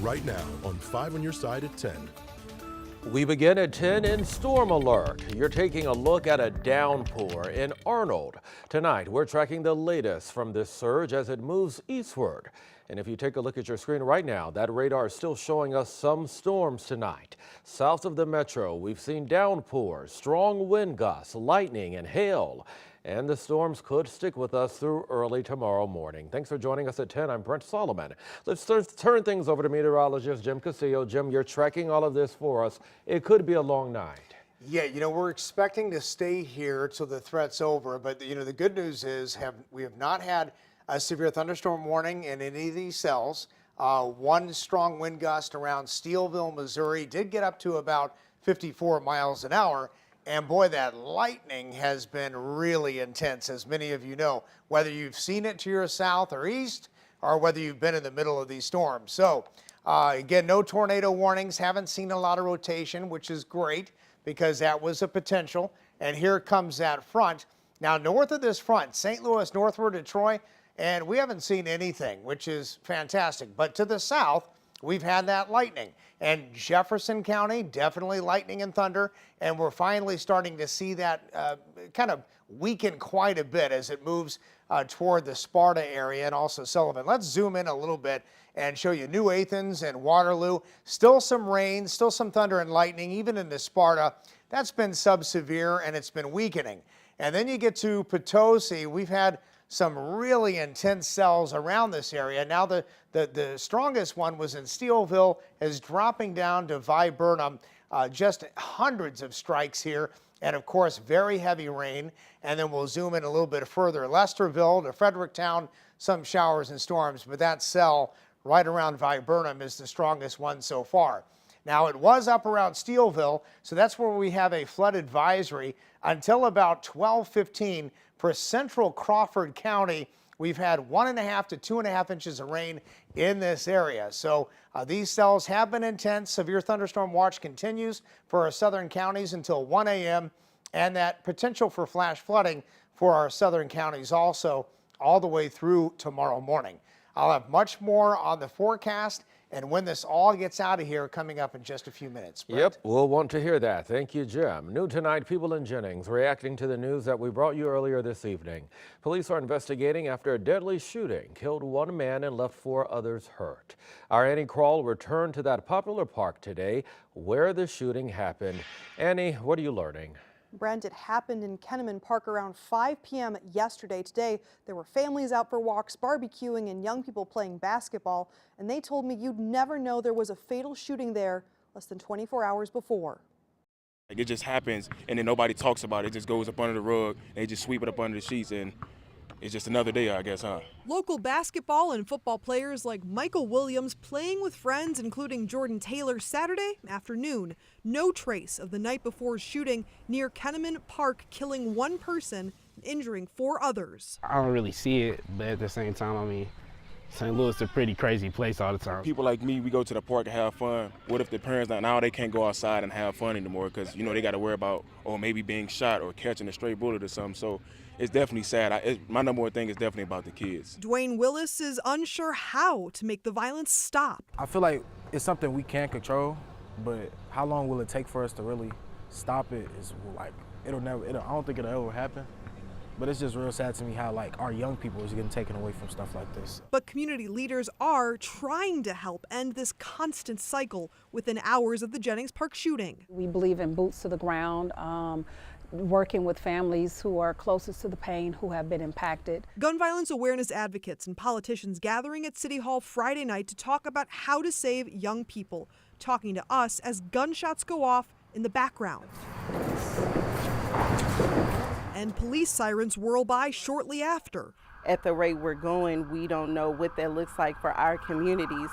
right now on 5 on your side at 10. We begin at 10 in Storm Alert. You're taking a look at a downpour in Arnold. Tonight, we're tracking the latest from this surge as it moves eastward. And if you take a look at your screen right now, that radar is still showing us some storms tonight. South of the metro, we've seen downpours, strong wind gusts, lightning, and hail. And the storms could stick with us through early tomorrow morning. Thanks for joining us at 10. I'm Brent Solomon. Let's turn things over to meteorologist Jim Casillo. Jim, you're tracking all of this for us. It could be a long night. Yeah, we're expecting to stay here till the threat's over. But, the good news is we have not had a severe thunderstorm warning in any of these cells. One strong wind gust around Steelville, Missouri did get up to about 54 miles an hour. And boy, that lightning has been really intense, as many of you know, whether you've seen it to your south or east or whether you've been in the middle of these storms. So again, no tornado warnings, haven't seen a lot of rotation, which is great because that was a potential. And here comes that front. Now, north of this front, St. Louis northward to Troy, and we haven't seen anything, which is fantastic. But to the south, we've had that lightning. And Jefferson County, definitely lightning and thunder. And we're finally starting to see that kind of weaken quite a bit as it moves toward the Sparta area and also Sullivan. Let's zoom in a little bit and show you New Athens and Waterloo. Still some rain, still some thunder and lightning, even in the Sparta. That's been sub-severe and it's been weakening. And then you get to Potosi. We've had some really intense cells around this area. Now the strongest one was in Steelville, is dropping down to Viburnum. Just hundreds of strikes here, and of course very heavy rain. And then we'll zoom in a little bit further. Lesterville to Fredericktown, some showers and storms, but that cell right around Viburnum is the strongest one so far. Now, it was up around Steelville, so that's where we have a flood advisory until about 12:15 for central Crawford County. We've had 1.5 to 2.5 inches of rain in this area. So these cells have been intense. Severe thunderstorm watch continues for our southern counties until 1 a.m. and that potential for flash flooding for our southern counties also all the way through tomorrow morning. I'll have much more on the forecast and when this all gets out of here coming up in just a few minutes. Brent. Yep, we'll want to hear that. Thank you, Jim. New tonight, people in Jennings reacting to the news that we brought you earlier this evening. Police are investigating after a deadly shooting killed one man and left 4 others hurt. Our Annie Krall returned to that popular park today where the shooting happened. Annie, what are you learning? Brent, it happened in Kenneman Park around 5 p.m. yesterday. Today, there were families out for walks, barbecuing, and young people playing basketball. And they told me you'd never know there was a fatal shooting there less than 24 hours before. Like it just happens, and then nobody talks about it. It just goes up under the rug, and they just sweep it up under the sheets, and it's just another day, I guess, huh? Local basketball and football players like Michael Williams playing with friends, including Jordan Taylor, Saturday afternoon. No trace of the night before's shooting near Kenneman Park, killing 1 person and injuring 4 others. I don't really see it, but at the same time, I mean, St. Louis is a pretty crazy place all the time. People like me, we go to the park and have fun. What if the parents now they can't go outside and have fun anymore because, they got to worry about, maybe being shot or catching a stray bullet or something. So it's definitely sad. My number one thing is definitely about the kids. Dwayne Willis is unsure how to make the violence stop. I feel like it's something we can't control, but how long will it take for us to really stop it is like, I don't think it'll ever happen. But it's just real sad to me how our young people is getting taken away from stuff like this. But community leaders are trying to help end this constant cycle within hours of the Jennings Park shooting. We believe in boots to the ground, working with families who are closest to the pain, who have been impacted. Gun violence awareness advocates and politicians gathering at City Hall Friday night to talk about how to save young people, talking to us as gunshots go off in the background. And police sirens whirl by shortly after. At the rate we're going, we don't know what that looks like for our communities.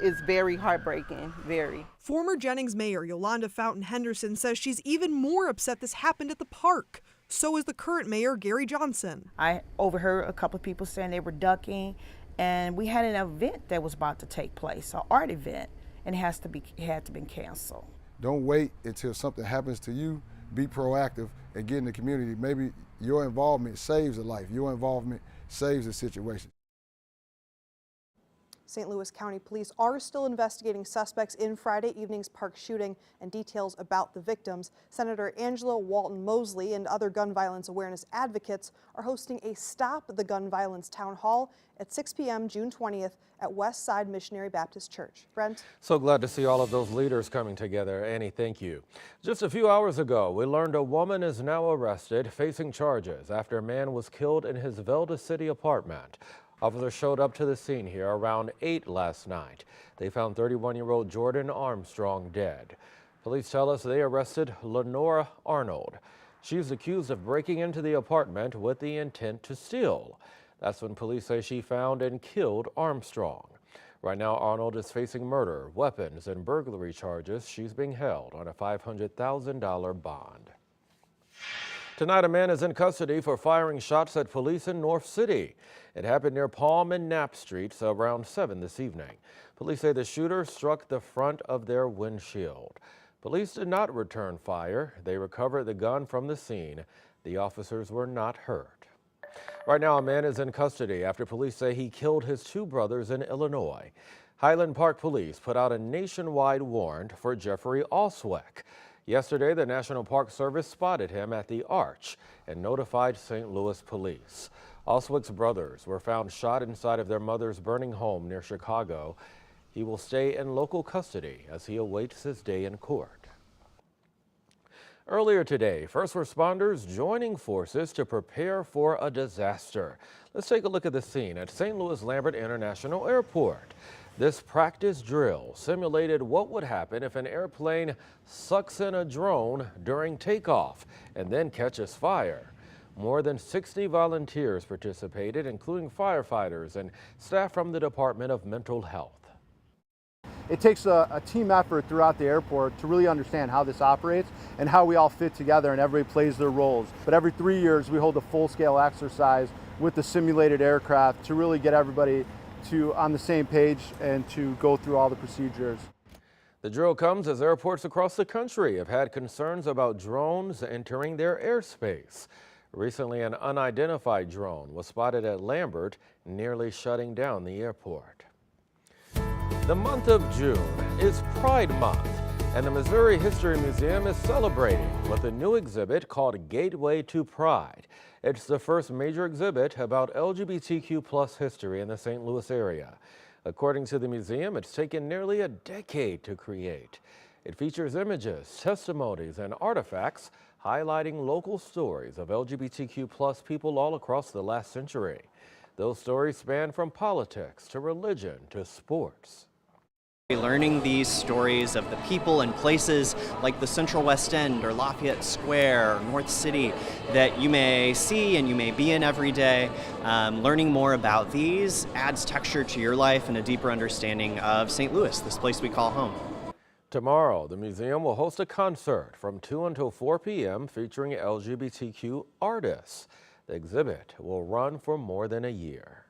Is very heartbreaking, very. Former Jennings Mayor Yolanda Fountain Henderson says she's even more upset this happened at the park. So is the current mayor, Gary Johnson. I overheard a couple of people saying they were ducking, and we had an event that was about to take place, an art event, and it had to be canceled. Don't wait until something happens to you. Be proactive and get in the community. Maybe your involvement saves a life. Your involvement saves a situation. St. Louis County Police are still investigating suspects in Friday evening's park shooting, and details about the victims. Senator Angela Walton Mosley and other gun violence awareness advocates are hosting a Stop the Gun Violence Town Hall at 6 p.m. June 20th at West Side Missionary Baptist Church. Brent? So glad to see all of those leaders coming together. Annie, thank you. Just a few hours ago, we learned a woman is now arrested facing charges after a man was killed in his Velda City apartment. Officers showed up to the scene here around 8 last night. They found 31-year-old Jordan Armstrong dead. Police tell us they arrested Lenora Arnold. She's accused of breaking into the apartment with the intent to steal. That's when police say she found and killed Armstrong. Right now, Arnold is facing murder, weapons, and burglary charges. She's being held on a $500,000 bond. Tonight, a man is in custody for firing shots at police in North City. It happened near Palm and Knapp Streets around 7 this evening. Police say the shooter struck the front of their windshield. Police did not return fire. They recovered the gun from the scene. The officers were not hurt. Right now, a man is in custody after police say he killed his 2 brothers in Illinois. Highland Park Police put out a nationwide warrant for Jeffrey Alsweck. Yesterday, the National Park Service spotted him at the Arch and notified St. Louis police. Alsweck's brothers were found shot inside of their mother's burning home near Chicago. He will stay in local custody as he awaits his day in court. Earlier today, first responders joining forces to prepare for a disaster. Let's take a look at the scene at St. Louis Lambert International Airport. This practice drill simulated what would happen if an airplane sucks in a drone during takeoff and then catches fire. More than 60 volunteers participated, including firefighters and staff from the Department of Mental Health. It takes a team effort throughout the airport to really understand how this operates and how we all fit together and everybody plays their roles. But every 3 years we hold a full-scale exercise with the simulated aircraft to really get everybody on the same page and to go through all the procedures. The drill comes as airports across the country have had concerns about drones entering their airspace. Recently, an unidentified drone was spotted at Lambert, nearly shutting down the airport. The month of June is Pride Month, and the Missouri History Museum is celebrating with a new exhibit called Gateway to Pride. It's the first major exhibit about LGBTQ+ history in the St. Louis area. According to the museum, it's taken nearly a decade to create. It features images, testimonies, and artifacts highlighting local stories of LGBTQ+ people all across the last century. Those stories span from politics to religion to sports. Learning these stories of the people and places like the Central West End or Lafayette Square or North City that you may see and you may be in every day, learning more about these adds texture to your life and a deeper understanding of St. Louis, this place we call home. Tomorrow, the museum will host a concert from 2 until 4 p.m. featuring LGBTQ artists. The exhibit will run for more than a year.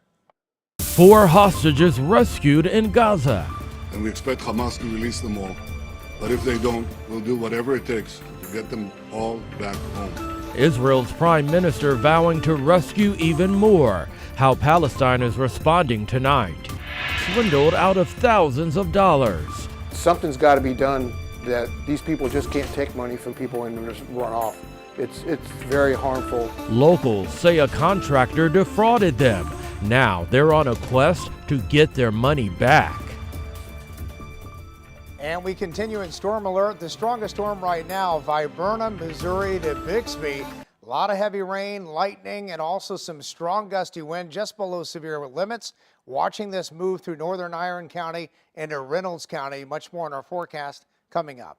4 hostages rescued in Gaza. And we expect Hamas to release them all. But if they don't, we'll do whatever it takes to get them all back home. Israel's prime minister vowing to rescue even more. How Palestine is responding tonight. Swindled out of thousands of dollars. Something's got to be done, that these people just can't take money from people and just run off. It's very harmful. Locals say a contractor defrauded them. Now they're on a quest to get their money back. And we continue in storm alert. The strongest storm right now, Viburnum, Missouri to Bixby. A lot of heavy rain, lightning, and also some strong gusty wind just below severe limits. Watching this move through northern Iron County into Reynolds County. Much more in our forecast coming up.